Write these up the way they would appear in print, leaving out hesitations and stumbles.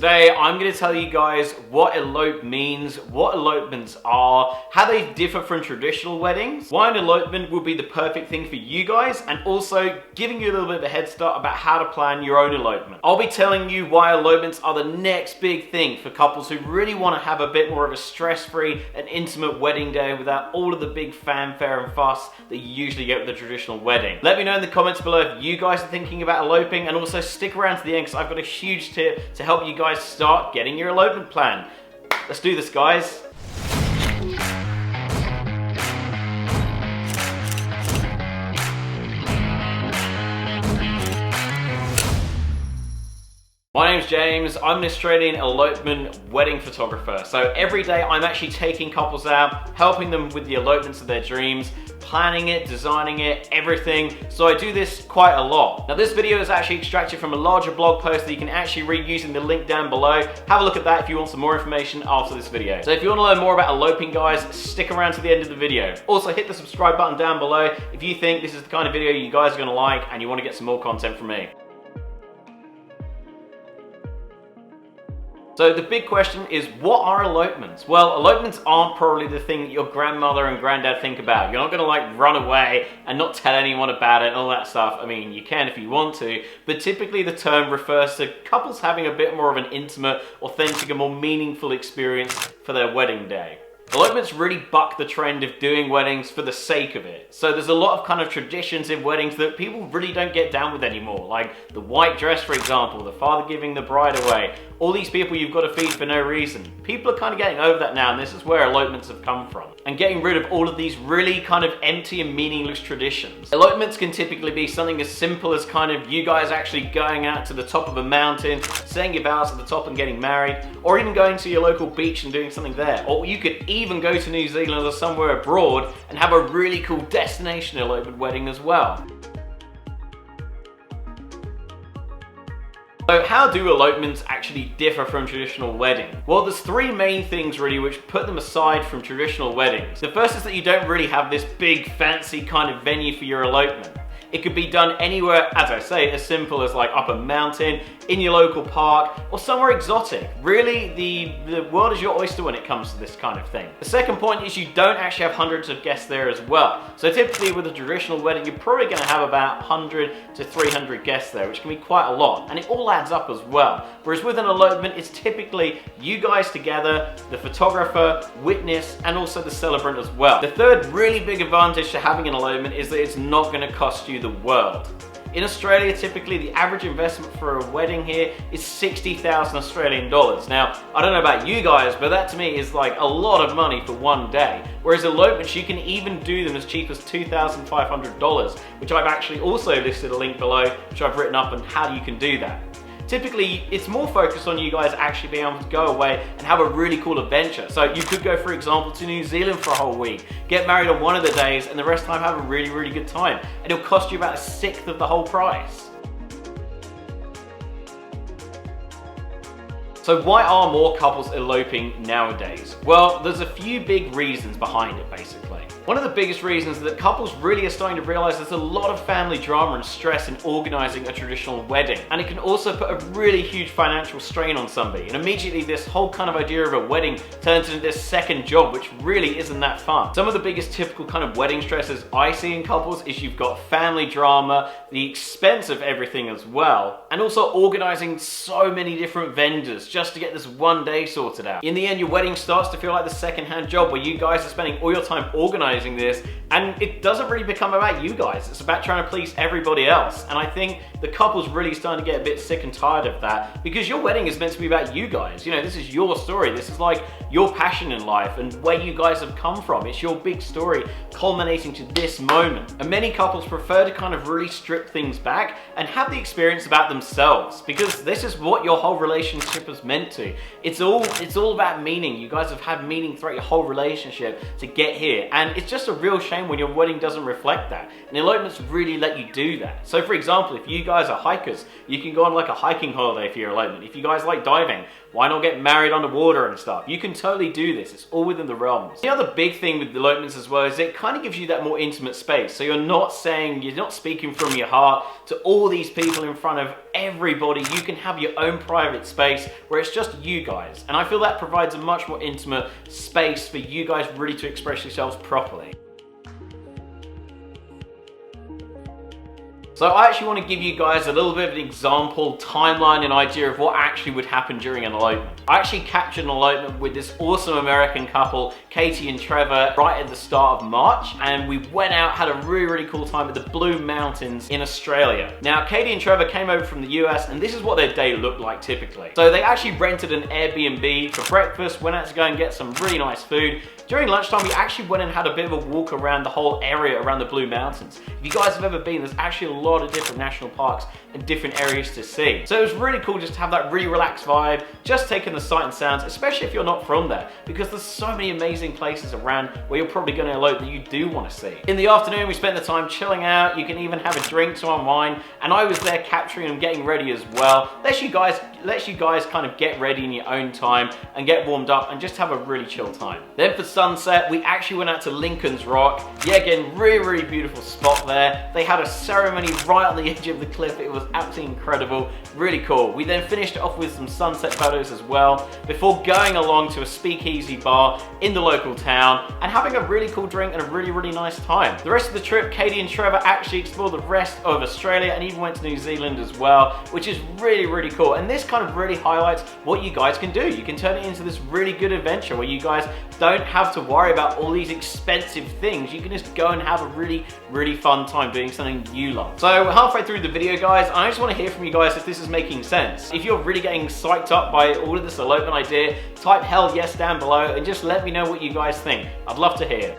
Today, I'm going to tell you guys what elope means, what elopements are, how they differ from traditional weddings, why an elopement will be the perfect thing for you guys, and also giving you a little bit of a head start about how to plan your own elopement. I'll be telling you why elopements are the next big thing for couples who really want to have a bit more of a stress-free and intimate wedding day without all of the big fanfare and fuss that you usually get with a traditional wedding. Let me know in the comments below if you guys are thinking about eloping, and also stick around to the end because I've got a huge tip to help you guys start getting your elopement plan. Let's do this, guys. My name's James, I'm an Australian elopement wedding photographer. So every day I'm actually taking couples out, helping them with the elopements of their dreams, planning it, designing it, everything. So I do this quite a lot. Now this video is actually extracted from a larger blog post that you can actually read using the link down below. Have a look at that if you want some more information after this video. So if you want to learn more about eloping, guys, stick around to the end of the video. Also hit the subscribe button down below if you think this is the kind of video you guys are going to like and you want to get some more content from me. So the big question is, what are elopements? Well, elopements aren't probably the thing that your grandmother and granddad think about. You're not going to like run away and not tell anyone about it and all that stuff. I mean, you can if you want to, but typically the term refers to couples having a bit more of an intimate, authentic, and more meaningful experience for their wedding day. Elopements really buck the trend of doing weddings for the sake of it. So there's a lot of kind of traditions in weddings that people really don't get down with anymore. Like the white dress, for example, the father giving the bride away. All these people you've got to feed for no reason. People are kind of getting over that now, and this is where elopements have come from. And getting rid of all of these really kind of empty and meaningless traditions. Elopements can typically be something as simple as kind of you guys actually going out to the top of a mountain, saying your vows at the top and getting married, or even going to your local beach and doing something there. Or you could even go to New Zealand or somewhere abroad and have a really cool destination elopement wedding as well. So how do elopements actually differ from traditional wedding? Well, there's three main things really which put them aside from traditional weddings. The first is that you don't really have this big fancy kind of venue for your elopement. It could be done anywhere, as I say, as simple as like up a mountain, in your local park, or somewhere exotic. Really, the world is your oyster when it comes to this kind of thing. The second point is you don't actually have hundreds of guests there as well. So typically with a traditional wedding, you're probably going to have about 100 to 300 guests there, which can be quite a lot, and it all adds up as well. Whereas with an elopement, it's typically you guys together, the photographer, witness, and also the celebrant as well. The third really big advantage to having an elopement is that it's not going to cost you the world. In Australia, typically the average investment for a wedding here is 60,000 Australian dollars. Now, I don't know about you guys, but that to me is like a lot of money for one day. Whereas elopements, you can even do them as cheap as $2,500, which I've actually also listed a link below, which I've written up on how you can do that. Typically, it's more focused on you guys actually being able to go away and have a really cool adventure. So you could go, for example, to New Zealand for a whole week, get married on one of the days, and the rest of the time have a really, really good time. And it'll cost you about 1/6 of the whole price. So why are more couples eloping nowadays? Well, there's a few big reasons behind it, basically. One of the biggest reasons is that couples really are starting to realize there's a lot of family drama and stress in organizing a traditional wedding. And it can also put a really huge financial strain on somebody. And immediately this whole kind of idea of a wedding turns into this second job, which really isn't that fun. Some of the biggest typical kind of wedding stresses I see in couples is you've got family drama, the expense of everything as well, and also organizing so many different vendors just to get this one day sorted out. In the end, your wedding starts to feel like the second-hand job where you guys are spending all your time organizing this, and it doesn't really become about you guys. It's about trying to please everybody else. And I think the couple's really starting to get a bit sick and tired of that, because your wedding is meant to be about you guys. You know, this is your story. This is like your passion in life and where you guys have come from. It's your big story culminating to this moment. And many couples prefer to kind of really strip things back and have the experience about themselves, because this is what your whole relationship is meant to. It's all about meaning. You guys have had meaning throughout your whole relationship to get here, and it's just a real shame when your wedding doesn't reflect that. And elopements really let you do that. So for example, if you guys are hikers, you can go on like a hiking holiday for your elopement. If you guys like diving, why not get married underwater and stuff? You can totally do this. It's all within the realms. The other big thing with elopements as well is it kind of gives you that more intimate space. So you're not speaking from your heart to all these people in front of everybody. You can have your own private space where it's just you guys. And I feel that provides a much more intimate space for you guys really to express yourselves properly. So I actually want to give you guys a little bit of an example, timeline, and idea of what actually would happen during an elopement. I actually captured an elopement with this awesome American couple, Katie and Trevor, right at the start of March, and we went out, had a really cool time at the Blue Mountains in Australia. Now, Katie and Trevor came over from the US, and this is what their day looked like typically. So they actually rented an Airbnb for breakfast, went out to go and get some really nice food. During lunchtime, we actually went and had a bit of a walk around the whole area around the Blue Mountains. If you guys have ever been, there's actually a lot of different national parks and different areas to see. So it was really cool just to have that really relaxed vibe, just taking the sight and sounds, especially if you're not from there, because there's so many amazing places around where you're probably going to elope that you do want to see. In the afternoon, we spent the time chilling out. You can even have a drink to unwind, and I was there capturing and getting ready as well. Lets you guys kind of get ready in your own time and get warmed up and just have a really chill time. Then for sunset, we actually went out to Lincoln's Rock. Yeah, again, really beautiful spot there. They had a ceremony right on the edge of the cliff. It was absolutely incredible, really cool. We then finished it off with some sunset photos as well, before going along to a speakeasy bar in the local town and having a really cool drink and a really nice time. The rest of the trip, Katie and Trevor actually explored the rest of Australia and even went to New Zealand as well, which is really cool. And this kind of really highlights what you guys can do. You can turn it into this really good adventure where you guys don't have to worry about all these expensive things. You can just go and have a really fun time doing something you love. So we're halfway through the video, guys. I just want to hear from you guys if this is making sense. If you're really getting psyched up by all of this elopement idea, type hell yes down below and just let me know what you guys think. I'd love to hear.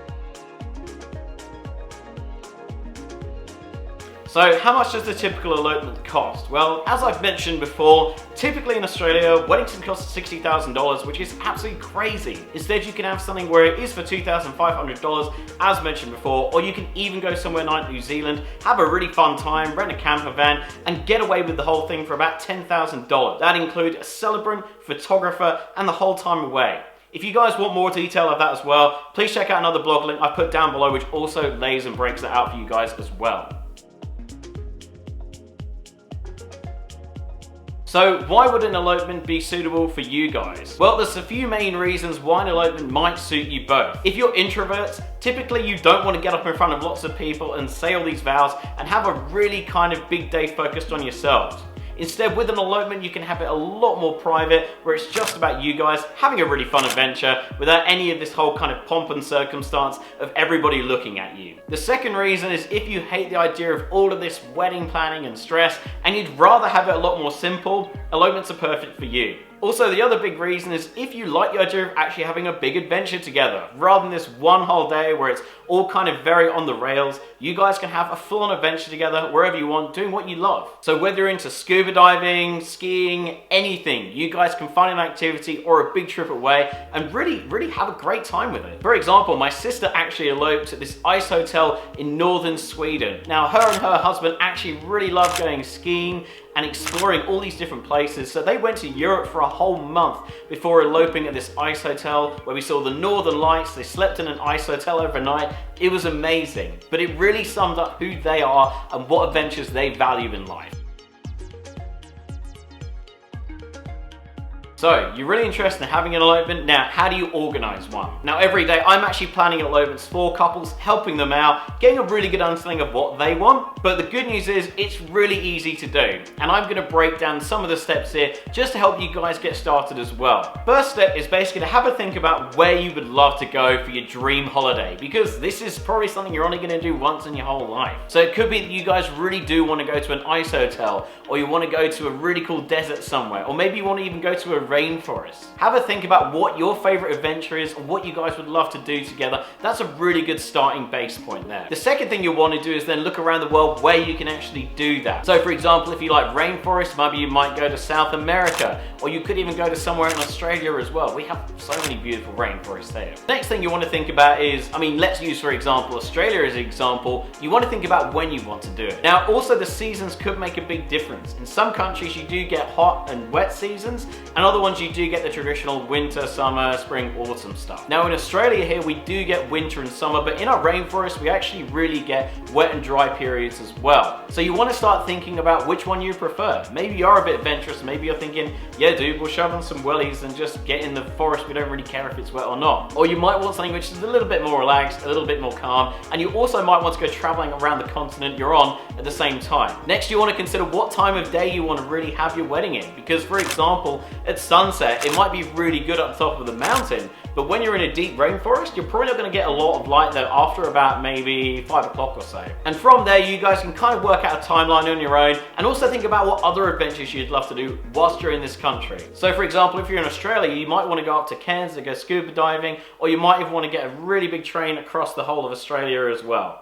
So how much does the typical elopement cost? Well, as I've mentioned before, typically in Australia, weddings can cost $60,000, which is absolutely crazy. Instead, you can have something where it is for $2,500, as mentioned before, or you can even go somewhere like New Zealand, have a really fun time, rent a camper van, and get away with the whole thing for about $10,000. That includes a celebrant, photographer, and the whole time away. If you guys want more detail of that as well, please check out another blog link I put down below, which also lays and breaks that out for you guys as well. So why would an elopement be suitable for you guys? Well, there's a few main reasons why an elopement might suit you both. If you're introverts, typically you don't want to get up in front of lots of people and say all these vows and have a really kind of big day focused on yourselves. Instead, with an elopement, you can have it a lot more private, where it's just about you guys having a really fun adventure without any of this whole kind of pomp and circumstance of everybody looking at you. The second reason is if you hate the idea of all of this wedding planning and stress, and you'd rather have it a lot more simple, elopements are perfect for you. Also, the other big reason is if you like the idea of actually having a big adventure together, rather than this one whole day where it's all kind of very on the rails, you guys can have a full-on adventure together wherever you want, doing what you love. So whether you're into scuba diving, skiing, anything, you guys can find an activity or a big trip away and really have a great time with it. For example, my sister actually eloped at this ice hotel in northern Sweden. Now, her and her husband actually really love going skiing and exploring all these different places. So they went to Europe for a whole month before eloping at this ice hotel where we saw the northern lights. They slept in an ice hotel overnight. It was amazing, but it really summed up who they are and what adventures they value in life. So, you're really interested in having an elopement. Now, how do you organize one? Now, every day I'm actually planning elopements for couples, helping them out, getting a really good understanding of what they want. But the good news is it's really easy to do. And I'm gonna break down some of the steps here just to help you guys get started as well. First step is basically to have a think about where you would love to go for your dream holiday, because this is probably something you're only gonna do once in your whole life. So it could be that you guys really do wanna go to an ice hotel, or you wanna go to a really cool desert somewhere, or maybe you wanna even go to a rainforest. Have a think about what your favorite adventure is and what you guys would love to do together. That's a really good starting base point there. The second thing you'll want to do is then look around the world where you can actually do that. So for example, if you like rainforest, maybe you might go to South America, or you could even go to somewhere in Australia as well. We have so many beautiful rainforests there. Next thing you want to think about is, let's use for example Australia as an example. You want to think about when you want to do it. Now also the seasons could make a big difference. In some countries you do get hot and wet seasons, and other ones you do get the traditional winter, summer, spring, autumn stuff. Now in Australia here, we do get winter and summer, but in our rainforest, we actually really get wet and dry periods as well. So you want to start thinking about which one you prefer. Maybe you are a bit adventurous, maybe you're thinking, yeah dude, we'll shove on some wellies and just get in the forest, we don't really care if it's wet or not. Or you might want something which is a little bit more relaxed, a little bit more calm, and you also might want to go traveling around the continent you're on at the same time. Next, you want to consider what time of day you want to really have your wedding in, because for example, at sunset, it might be really good up top of the mountain, but when you're in a deep rainforest, you're probably not going to get a lot of light there after about maybe 5 o'clock or so. And from there, you guys can kind of work out a timeline on your own, and also think about what other adventures you'd love to do whilst you're in this country. So for example, if you're in Australia, you might want to go up to Cairns to go scuba diving, or you might even want to get a really big train across the whole of Australia as well.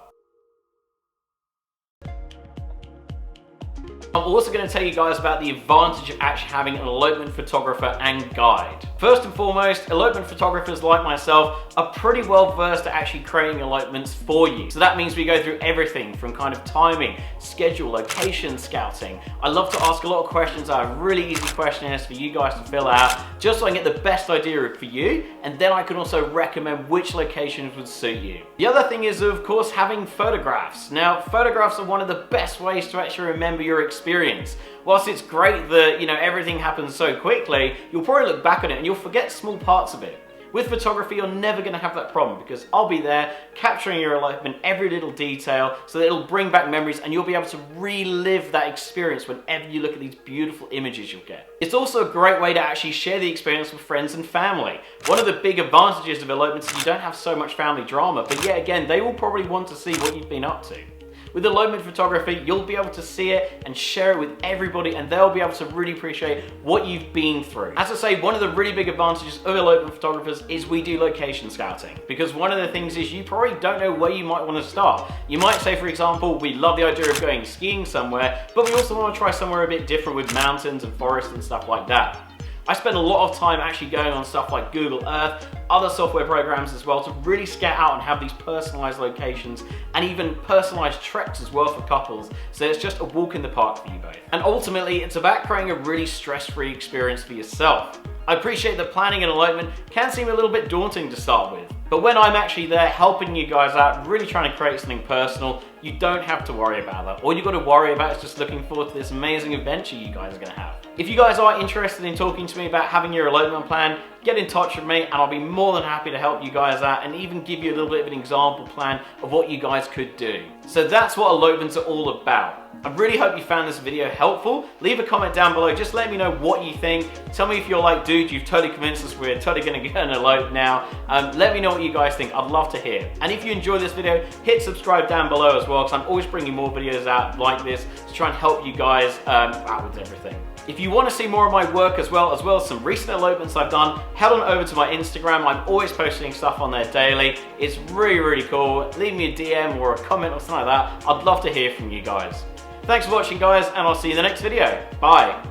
I'm also going to tell you guys about the advantage of actually having an elopement photographer and guide. First and foremost, elopement photographers like myself are pretty well versed at actually creating elopements for you. So that means we go through everything from kind of timing, schedule, location scouting. I love to ask a lot of questions. I have really easy questionnaires for you guys to fill out, just so I can get the best idea for you, and then I can also recommend which locations would suit you. The other thing is, of course, having photographs. Now, photographs are one of the best ways to actually remember your experience. Whilst it's great that, everything happens so quickly, you'll probably look back on it and you'll forget small parts of it. With photography, you're never going to have that problem because I'll be there capturing your elopement, every little detail, so that it'll bring back memories and you'll be able to relive that experience whenever you look at these beautiful images you'll get. It's also a great way to actually share the experience with friends and family. One of the big advantages of elopements is you don't have so much family drama, but yet again, they will probably want to see what you've been up to. With elopement photography, you'll be able to see it and share it with everybody, and they'll be able to really appreciate what you've been through. As I say, one of the really big advantages of elopement photographers is we do location scouting, because one of the things is you probably don't know where you might want to start. You might say, for example, we love the idea of going skiing somewhere, but we also want to try somewhere a bit different with mountains and forests and stuff like that. I spend a lot of time actually going on stuff like Google Earth, other software programs as well, to really scout out and have these personalized locations and even personalized treks as well for couples, so it's just a walk in the park for you both. And ultimately, it's about creating a really stress-free experience for yourself. I appreciate that planning an elopement can seem a little bit daunting to start with, but when I'm actually there helping you guys out, really trying to create something personal, you don't have to worry about that. All you've got to worry about is just looking forward to this amazing adventure you guys are going to have. If you guys are interested in talking to me about having your elopement plan, get in touch with me and I'll be more than happy to help you guys out and even give you a little bit of an example plan of what you guys could do. So that's what elopements are all about. I really hope you found this video helpful. Leave a comment down below, just let me know what you think. Tell me if you're like, dude, you've totally convinced us, we're totally gonna go and elope now. Let me know what you guys think, I'd love to hear. And if you enjoyed this video, hit subscribe down below as well, because I'm always bringing more videos out like this to try and help you guys out with everything. If you want to see more of my work as well as some recent elopements I've done, head on over to my Instagram. I'm always posting stuff on there daily. It's really, really cool. Leave me a DM or a comment or something like that. I'd love to hear from you guys. Thanks for watching, guys, and I'll see you in the next video. Bye.